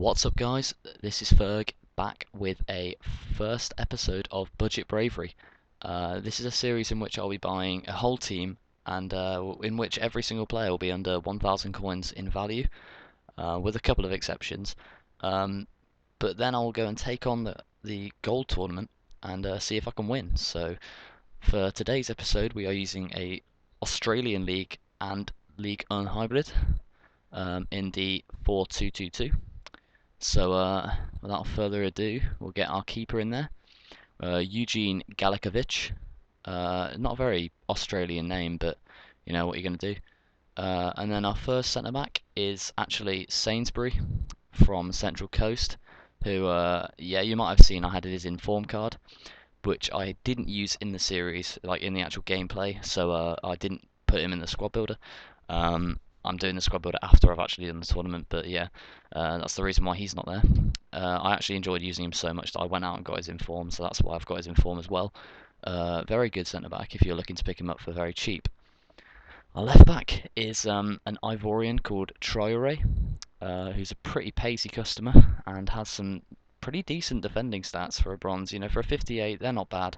What's up, guys? This is Ferg back with a first episode of Budget Bravery. This is a series in which I'll be buying a whole team and in which every single player will be under 1,000 coins in value, with a couple of exceptions. Um, but then I'll go and take on the gold tournament and see if I can win. So for today's episode, we are using a Australian League and League Unhybrid in the 4-2-2-2. So, without further ado, we'll get our keeper in there, Eugene Galikovic. Not a very Australian name, but you know what you're going to do. And then our first centre back is actually Sainsbury from Central Coast, who, yeah, you might have seen I had his inform card, which I didn't use in the series, like in the actual gameplay, so I didn't put him in the squad builder. I'm doing the squad builder after I've actually done the tournament, but yeah, that's the reason why he's not there. I actually enjoyed using him so much that I went out and got his inform, so that's why I've got his inform as well. Very good centre back if you're looking to pick him up for very cheap. Our left back is an Ivorian called Traore, who's a pretty pacey customer and has some pretty decent defending stats for a bronze. You know, for a 58, they're not bad.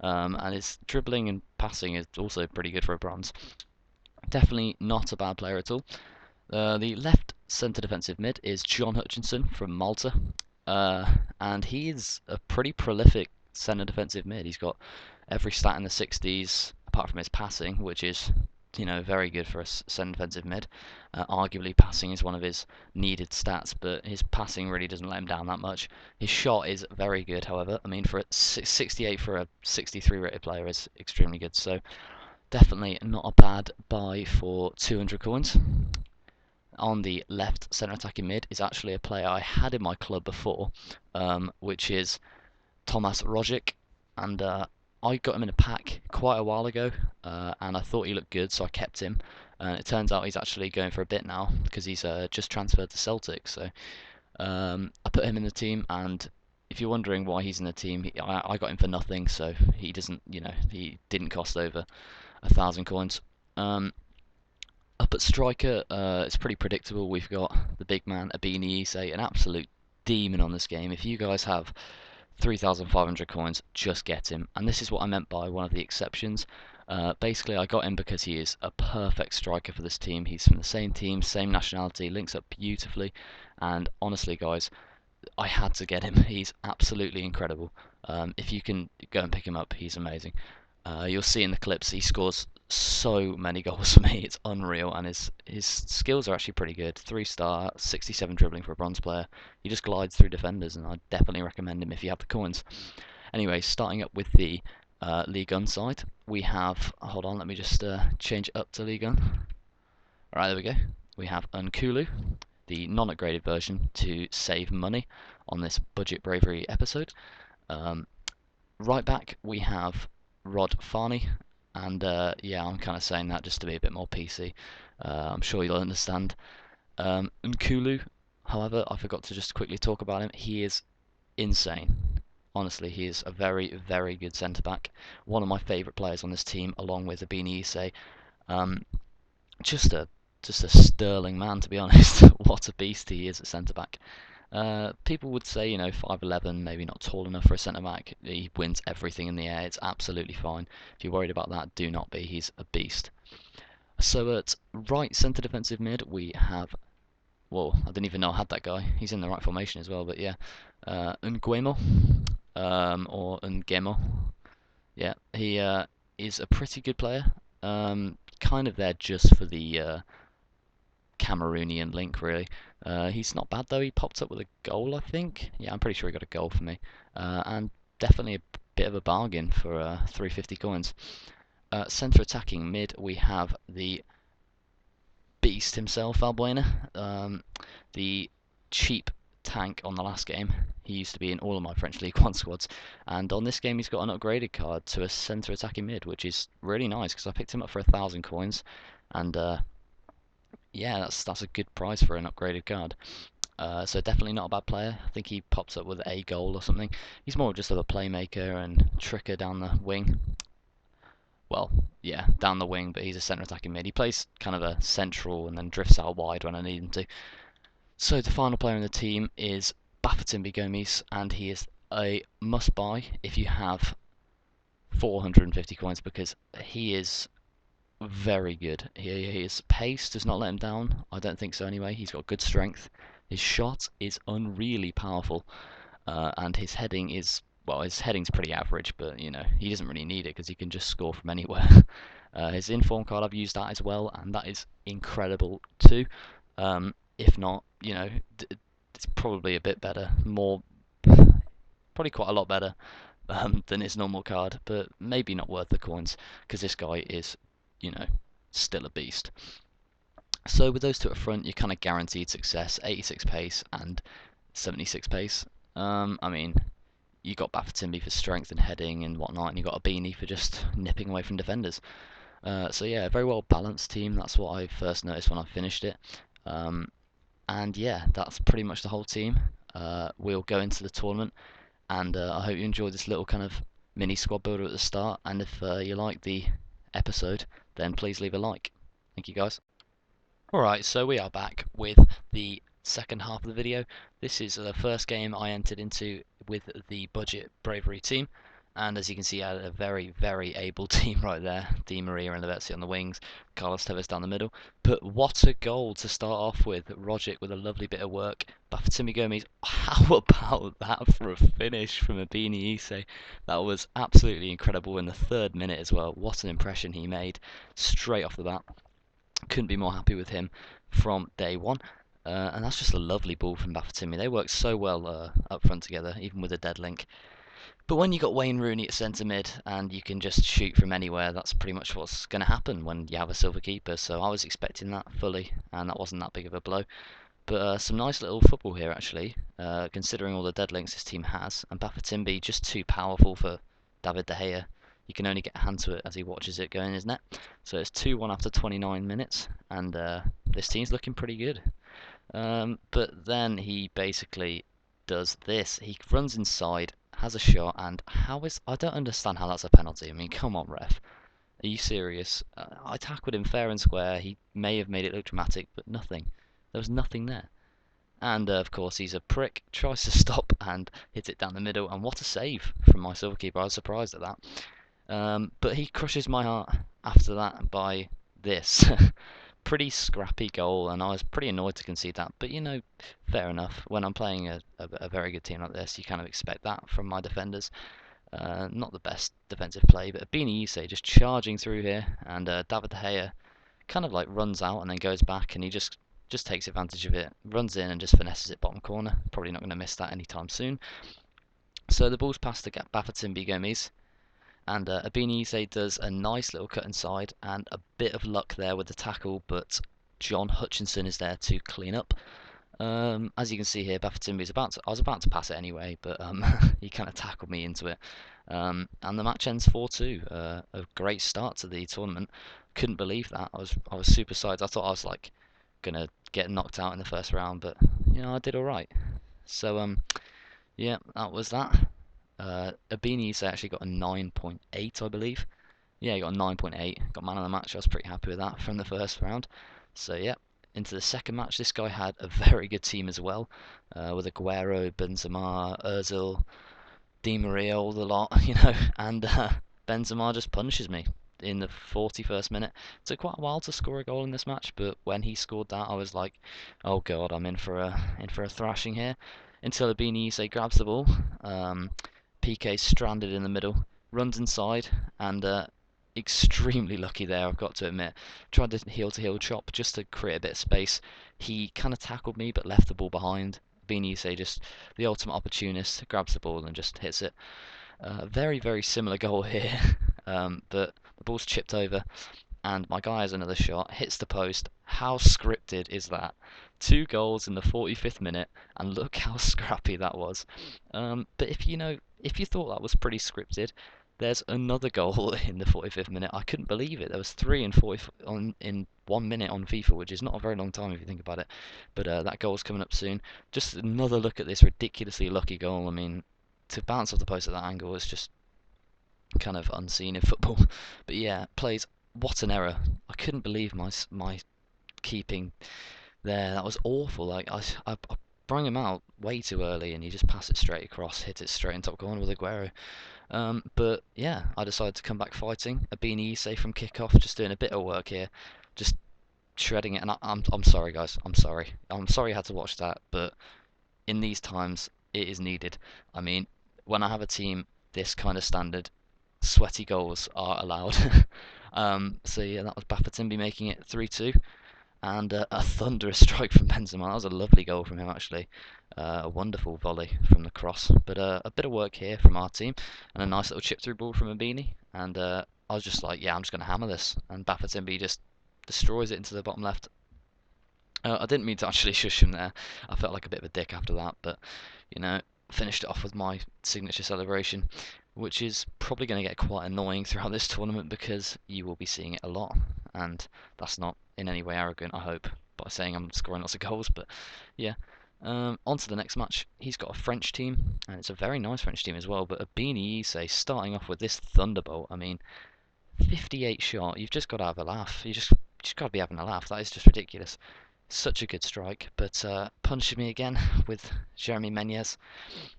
And his dribbling and passing is also pretty good for a bronze. Definitely not a bad player at all. The left centre defensive mid is John Hutchinson from Malta, and he is a pretty prolific centre defensive mid. He's got every stat in the 60s apart from his passing, which is, you know, very good for a centre defensive mid. Arguably, passing is one of his needed stats, but his passing really doesn't let him down that much. His shot is very good, however. I mean, for a 68 for a 63 rated player is extremely good. So definitely not a bad buy for 200 coins. On the left centre attacking mid is actually a player I had in my club before, which is Thomas Rogic, and I got him in a pack quite a while ago, and I thought he looked good, so I kept him. And it turns out he's actually going for a bit now because he's just transferred to Celtic. So I put him in the team, and if you're wondering why he's in the team, I got him for nothing, so he doesn't, you know, he didn't cost over 1,000 coins. Up at striker, it's pretty predictable. We've got the big man, Abini Ise, an absolute demon on this game. If you guys have 3,500 coins, just get him. And this is what I meant by one of the exceptions. Basically, I got him because he is a perfect striker for this team. He's from the same team, same nationality, links up beautifully. And honestly, guys, I had to get him. He's absolutely incredible. If you can go and pick him up, he's amazing. You'll see in the clips he scores so many goals for me. It's unreal, and his skills are actually pretty good. 3-star, 67 dribbling for a bronze player. He just glides through defenders, and I'd definitely recommend him if you have the coins. Anyway, starting up with the League One side, we have. Hold on, let me just change it up to League One. Alright, there we go. We have Nkulu, the non-upgraded version, to save money on this budget bravery episode. Right back, we have Rod Farney, and yeah, I'm kind of saying that just to be a bit more PC. I'm sure you'll understand. Nkulu, however, I forgot to just quickly talk about him. He is insane. Honestly, he is a very, very good centre back. One of my favourite players on this team, along with Abini Ise. Um, just a sterling man, to be honest. What a beast he is at centre back. People would say, you know, 5'11", maybe not tall enough for a centre back. He wins everything in the air. It's absolutely fine. If you're worried about that, do not be. He's a beast. So at right centre defensive mid, we have. Whoa, I didn't even know I had that guy. He's in the right formation as well, but yeah. Nguemo, or Ngemo. Yeah, he is a pretty good player. Kind of there just for the Cameroonian link, really. He's not bad though. He popped up with a goal, I think. Yeah, I'm pretty sure he got a goal for me, and definitely a bit of a bargain for 350 coins. Centre attacking mid, we have the beast himself, Valbuena, the cheap tank on the last game. He used to be in all of my French League One squads, and on this game he's got an upgraded card to a centre attacking mid, which is really nice because I picked him up for 1,000 coins, and yeah, that's a good price for an upgraded card. So definitely not a bad player. I think he pops up with a goal or something. He's more just of a playmaker and tricker down the wing. Well, yeah, down the wing, but he's a centre attacking mid. He plays kind of a central and then drifts out wide when I need him to. So the final player in the team is Bafétimbi Gomis, and he is a must-buy if you have 450 coins because he is very good. His pace does not let him down. I don't think so anyway. He's got good strength. His shot is unreally powerful, and his heading is, well, his heading's pretty average, but you know he doesn't really need it because he can just score from anywhere. His inform card, I've used that as well, and that is incredible too. If not, you know, it's probably a bit better, more, probably quite a lot better than his normal card, but maybe not worth the coins because this guy is, you know, still a beast. So with those two up front, you're kind of guaranteed success: 86 pace and 76 pace. I mean, you got Bafétimbi for strength and heading and whatnot, and you got a Beanie for just nipping away from defenders. So yeah, a very well balanced team. That's what I first noticed when I finished it. And yeah, that's pretty much the whole team. We'll go into the tournament, and I hope you enjoyed this little kind of mini squad builder at the start. And if you like the episode, then please leave a like. Thank you, guys. Alright, so we are back with the second half of the video. This is the first game I entered into with the budget Bravery team, and as you can see I had a very able team right there. Di Maria and Lavezzi on the wings, Carlos Tevez down the middle. But what a goal to start off with. Rogic with a lovely bit of work. Bafétimbi Gomis, how about that for a finish from Abini Isse? That was absolutely incredible in the 3rd minute as well. What an impression he made straight off the bat. Couldn't be more happy with him from day one. And that's just a lovely ball from Bafétimbi. They work so well up front together, even with a dead link. But when you got Wayne Rooney at centre mid and you can just shoot from anywhere, that's pretty much what's going to happen when you have a silver keeper. So I was expecting that fully, and that wasn't that big of a blow. But some nice little football here actually, considering all the dead links this team has. And Bafétimbi just too powerful for David De Gea. You can only get a hand to it as he watches it go in his net. So it's 2-1 after 29 minutes, and this team's looking pretty good. But then he basically does this. He runs inside, has a shot, and I don't understand how that's a penalty. I mean, come on, ref. Are you serious? I tackled him fair and square. He may have made it look dramatic, but nothing. There was nothing there. And of course, he's a prick, tries to stop and hits it down the middle. And what a save from my silver keeper. I was surprised at that. But he crushes my heart after that by this. Pretty scrappy goal, and I was pretty annoyed to concede that. But you know, fair enough. When I'm playing a very good team like this, you kind of expect that from my defenders. Not the best defensive play, but Abini Isse just charging through here, and David De Gea kind of like runs out and then goes back, and he just takes advantage of it, runs in and just finesses it bottom corner. Probably not going to miss that anytime soon. So the ball's passed to Bafétimbi Gomis, and Abini Isse does a nice little cut inside, and a bit of luck there with the tackle, but John Hutchinson is there to clean up. As you can see here, Bafétimbi I was about to pass it anyway, but he kind of tackled me into it. And the match ends 4-2. A great start to the tournament. Couldn't believe that. I was super psyched. I thought I was like gonna get knocked out in the first round, but you know I did all right. So yeah, that was that. Abini's actually got a 9.8, I believe. Yeah, he got a 9.8. Got man of the match. I was pretty happy with that from the first round. So yeah, into the second match. This guy had a very good team as well, with Aguero, Benzema, Özil, Di Maria, all the lot, you know, and Benzema just punishes me in the 41st minute. It took quite a while to score a goal in this match, but when he scored that, I was like, oh god, I'm in for a thrashing here. Until Abini Isse grabs the ball, PK stranded in the middle, runs inside, and extremely lucky there, I've got to admit. Tried to heel-to-heel chop just to create a bit of space. He kind of tackled me, but left the ball behind. Abini Isse just the ultimate opportunist, grabs the ball and just hits it. Very similar goal here, but the ball's chipped over, and my guy has another shot, hits the post. How scripted is that? 2 goals in the 45th minute, and look how scrappy that was. But if you thought that was pretty scripted, there's another goal in the 45th minute. I couldn't believe it. There was 3 in 40 in 1 minute on FIFA, which is not a very long time if you think about it. But that goal's coming up soon. Just another look at this ridiculously lucky goal. I mean, to bounce off the post at that angle is just kind of unseen in football. But yeah, plays. What an error! I couldn't believe my keeping there. That was awful. Like I brung him out way too early, and he just passed it straight across, hit it straight in top corner with Aguero. But yeah, I decided to come back fighting. A Beanie Ise from kickoff, just doing a bit of work here, just shredding it. And I'm sorry, guys. I'm sorry. I'm sorry you had to watch that, but in these times, it is needed. I mean, when I have a team this kind of standard, sweaty goals are allowed. So yeah, that was Baffatimbi making it 3-2, and a thunderous strike from Benzema. That was a lovely goal from him, actually. A wonderful volley from the cross. But a bit of work here from our team, and a nice little chip through ball from Abini. And I was just like, yeah, I'm just going to hammer this. And Baffatimbi just destroys it into the bottom left. I didn't mean to actually shush him there. I felt like a bit of a dick after that, but finished it off with my signature celebration, which is probably going to get quite annoying throughout this tournament because you will be seeing it a lot, and that's not in any way arrogant, I hope, by saying I'm scoring lots of goals, but yeah. On to the next match. He's got a French team, and it's a very nice French team as well, but a Beanie Ise starting off with this thunderbolt. I mean, 58 shot, you've just got to have a laugh. You just got to be having a laugh. That is just ridiculous. Such a good strike, but punished me again with Jeremy Menez.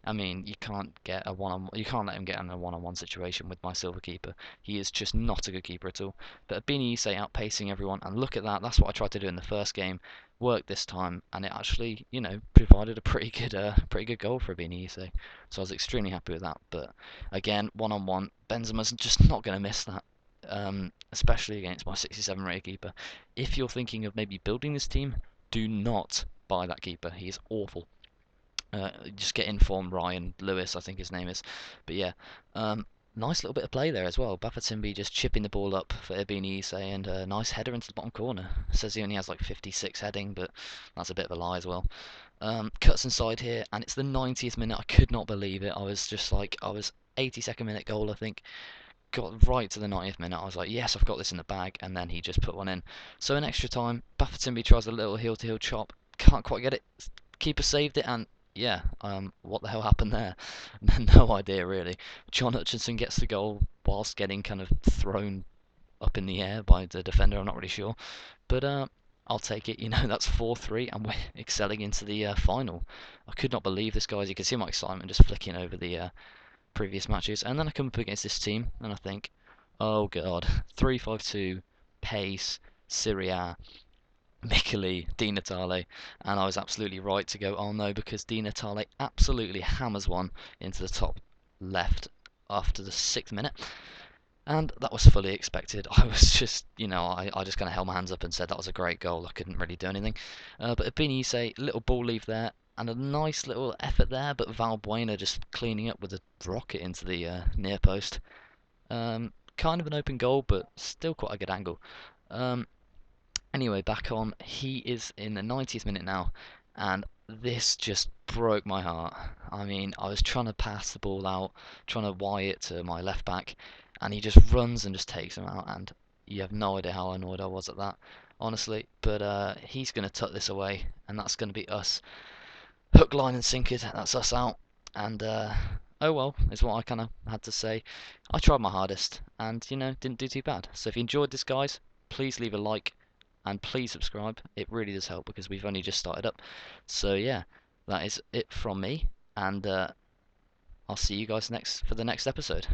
I mean, you can't get a one-on, you can't let him get in a one-on-one situation with my silver keeper. He is just not a good keeper at all. But Abini Isse outpacing everyone, and look at that. That's what I tried to do in the first game. Worked this time, and it actually, provided a pretty good goal for Abini Isse. So I was extremely happy with that. But again, one-on-one, Benzema's just not going to miss that. Especially against my 67 rated keeper. If you're thinking of maybe building this team, do not buy that keeper. He is awful. Just get informed Ryan Lewis, I think his name is. But yeah, nice little bit of play there as well. Baffatimbi just chipping the ball up for Ibini Isse, and a nice header into the bottom corner. Says he only has like 56 heading, but that's a bit of a lie as well. Cuts inside here, and it's the 90th minute. I could not believe it. I was just like, I was 82nd minute goal, I think. Got right to the 90th minute. I was like, yes, I've got this in the bag, and then he just put one in. So in extra time, Baffatimbi tries a little heel-to-heel chop. Can't quite get it. Keeper saved it, and yeah, what the hell happened there? No idea really. John Hutchinson gets the goal whilst getting kind of thrown up in the air by the defender. I'm not really sure, but I'll take it. That's 4-3, and we're excelling into the final. I could not believe this, guys. You can see my excitement just flicking over the previous matches, and then I come up against this team, and I think, oh god, 3-5-2, pace, Syria, Mikeli, Di Natale, and I was absolutely right to go, oh no, because Di Natale absolutely hammers one into the top left after the 6th minute, and that was fully expected. I was just, I just kind of held my hands up and said that was a great goal. I couldn't really do anything. But Abini little ball leave there, and a nice little effort there, but Valbuena just cleaning up with a rocket into the near post. Kind of an open goal, but still quite a good angle. Um, Anyway, back on. He is in the 90th minute now, and this just broke my heart. I mean, I was trying to pass the ball out, trying to wire it to my left back, and he just runs and just takes him out, and you have no idea how annoyed I was at that, honestly. But he's going to tuck this away, and that's going to be us. Hook, line, and sinker. That's us out. And oh well, is what I kind of had to say. I tried my hardest, and didn't do too bad. So if you enjoyed this, guys, please leave a like and please subscribe. It really does help because we've only just started up. So yeah, that is it from me, and I'll see you guys next for the next episode.